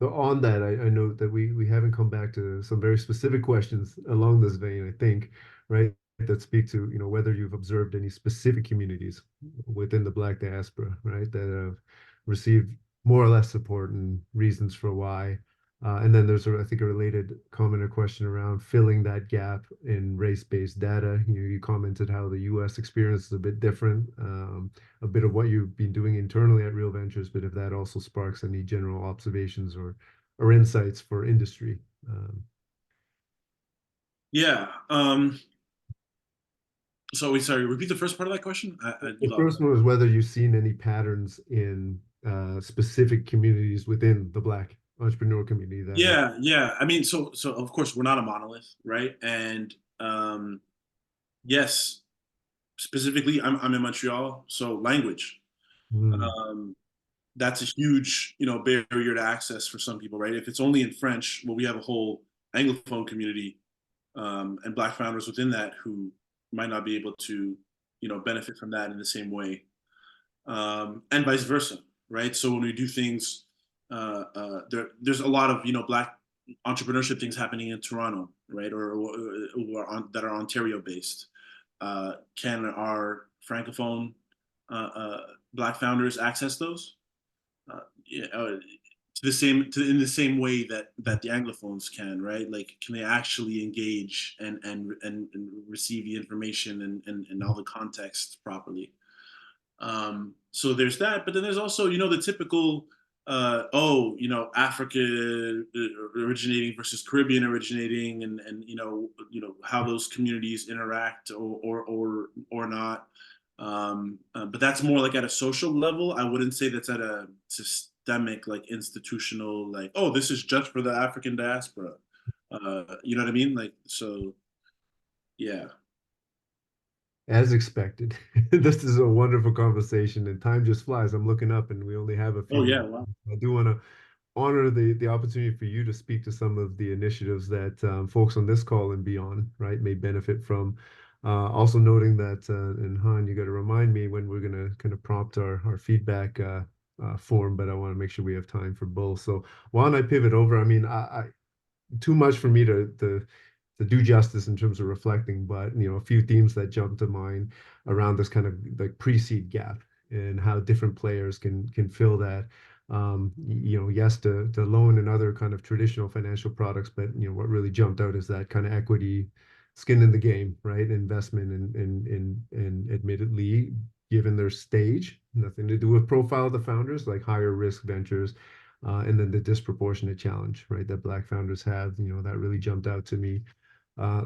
So on that, I know that we haven't come back to some very specific questions along this vein, I think, right? That speak to, whether you've observed any specific communities within the Black diaspora, right, that have received more or less support and reasons for why. And then there's, I think, a related comment or question around filling that gap in race-based data. You commented how the U.S. experience is a bit different. A bit of what you've been doing internally at Real Ventures, but if that also sparks any general observations or insights for industry. yeah. So wait, sorry, repeat the first part of that question. You The lost. first one is whether you've seen any patterns in specific communities within the Black entrepreneur community that have. Yeah, yeah. I mean, so of course we're not a monolith, right? And yes, specifically, I'm in Montreal, so language. Mm, Um, that's a huge, barrier to access for some people, right? If it's only in French, well, we have a whole Anglophone community and Black founders within that who might not be able to, benefit from that in the same way. And vice versa, right? So when we do things, there's a lot of black entrepreneurship things happening in Toronto, right, that are Ontario based. Can our francophone black founders access those? Yeah, in the same way that the anglophones can, right? Like, can they actually engage and receive the information and all the context properly? So there's that, but then there's also, the typical, Africa originating versus Caribbean originating, and how those communities interact or not. But that's more like at a social level. I wouldn't say that's at a systemic, like institutional, like, oh, this is just for the African diaspora. You know what I mean? Like, so yeah. as expected. This is a wonderful conversation, and time just flies. I'm looking up, and we only have a few Oh yeah. minutes. Wow. I do want to honor the opportunity for you to speak to some of the initiatives that folks on this call and beyond, right, may benefit from. Also noting that, and Han, you got to remind me when we're going to kind of prompt our feedback form, but I want to make sure we have time for both. So why don't I pivot over? I mean, too much for me to do justice in terms of reflecting, but a few themes that jump to mind around this kind of like pre-seed gap and how different players can fill that. yes, to loan and other kind of traditional financial products, but what really jumped out is that kind of equity skin in the game, right? Investment and admittedly, given their stage, nothing to do with profile of the founders, like higher risk ventures, and then the disproportionate challenge, right, that Black founders have, that really jumped out to me.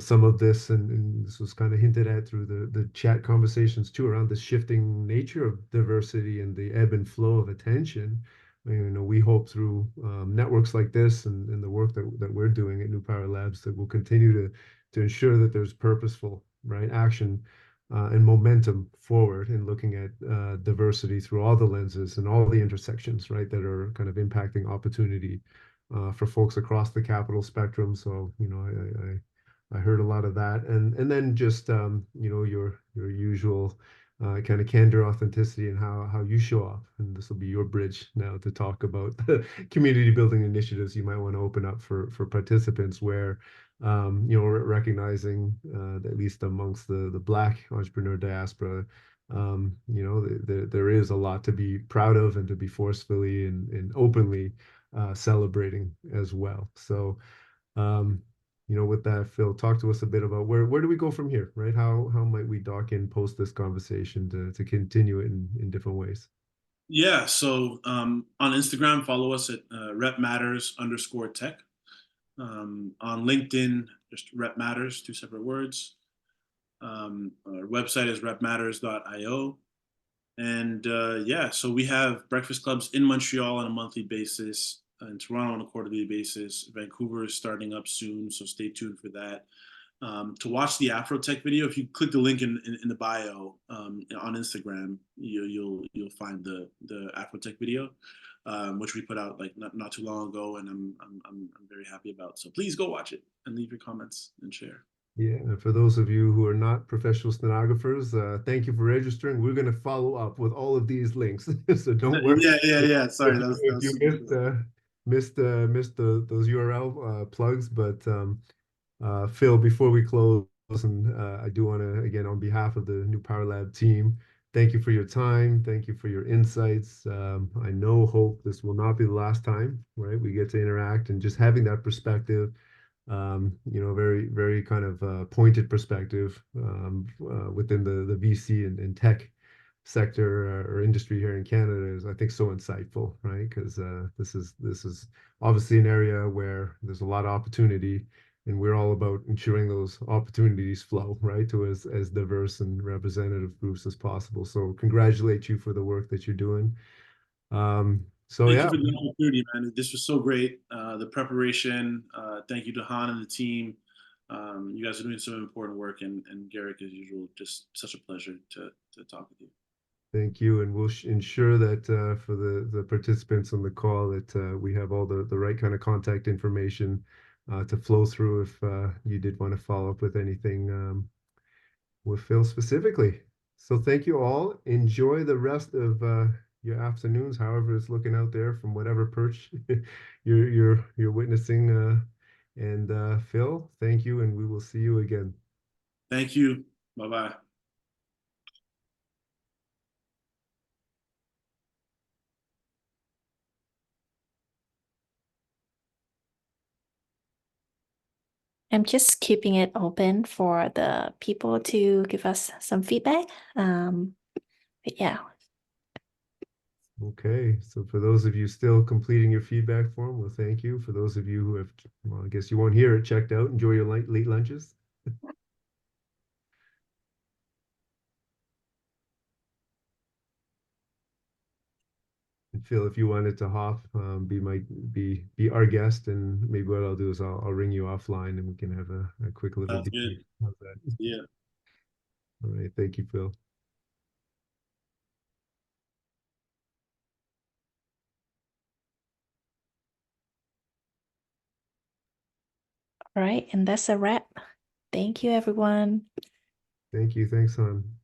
Some of this, and this was kind of hinted at through the chat conversations too, around the shifting nature of diversity and the ebb and flow of attention. We hope through networks like this and the work that we're doing at New Power Labs that will continue to ensure that there's purposeful, right, action and momentum forward in looking at diversity through all the lenses and all the intersections, right, that are kind of impacting opportunity for folks across the capital spectrum. So, I heard a lot of that, and then just your usual kind of candor, authenticity, and how you show up. And this will be your bridge now to talk about the community building initiatives you might want to open up for participants, where recognizing that at least amongst the Black entrepreneur diaspora, there is a lot to be proud of and to be forcefully and openly celebrating as well. So. Um, with that, Phil, talk to us a bit about where do we go from here, right? How might we dock in post this conversation to continue it in different ways? Yeah. So on Instagram, follow us at Rep Matters _ tech. On LinkedIn, just Rep Matters, two separate words. Our website is repmatters.io. And yeah, so we have breakfast clubs in Montreal on a monthly basis, in Toronto on a quarterly basis. Vancouver is starting up soon, so stay tuned for that. To watch the Afrotech video, if you click the link in the bio on Instagram, you'll find the Afrotech video, which we put out like not too long ago, and I'm very happy about. So please go watch it and leave your comments and share. Yeah, and for those of you who are not professional stenographers, thank you for registering. We're going to follow up with all of these links, so don't worry. Yeah. Sorry, that If was you super quick. missed those URL plugs, but Phil, before we close, and I do want to, again, on behalf of the New Power Lab team, thank you for your time. Thank you for your insights. I hope this will not be the last time, right? We get to interact and just having that perspective, very, very kind of pointed perspective within the VC and tech sector or industry here in Canada is, I think, so insightful, right? Because this is obviously an area where there's a lot of opportunity, and we're all about ensuring those opportunities flow right to as diverse and representative groups as possible. So congratulate you for the work that you're doing. So Thank you yeah, for the opportunity, man. This was so great. The preparation. Thank you to Han and the team. You guys are doing some important work, and Garrick, as usual, just such a pleasure to talk with you. thank you, and we'll ensure that for the participants on the call that we have all the right kind of contact information to flow through if you did want to follow up with anything with Phil specifically. So thank you all. Enjoy the rest of your afternoons, however it's looking out there from whatever perch you're witnessing. And Phil, thank you, and we will see you again. Thank you. Bye bye. I'm just keeping it open for the people to give us some feedback. But yeah. Okay, so for those of you still completing your feedback form, well, thank you. For those of you who have, well, I guess you won't hear it, checked out, enjoy your late lunches. And Phil, if you wanted to hop, be our guest, and maybe what I'll do is I'll ring you offline and we can have a quick little Sounds good. debrief. How's that? Yeah. All right, thank you, Phil. All right, and that's a wrap. Thank you, everyone. Thank you. Thanks, hon.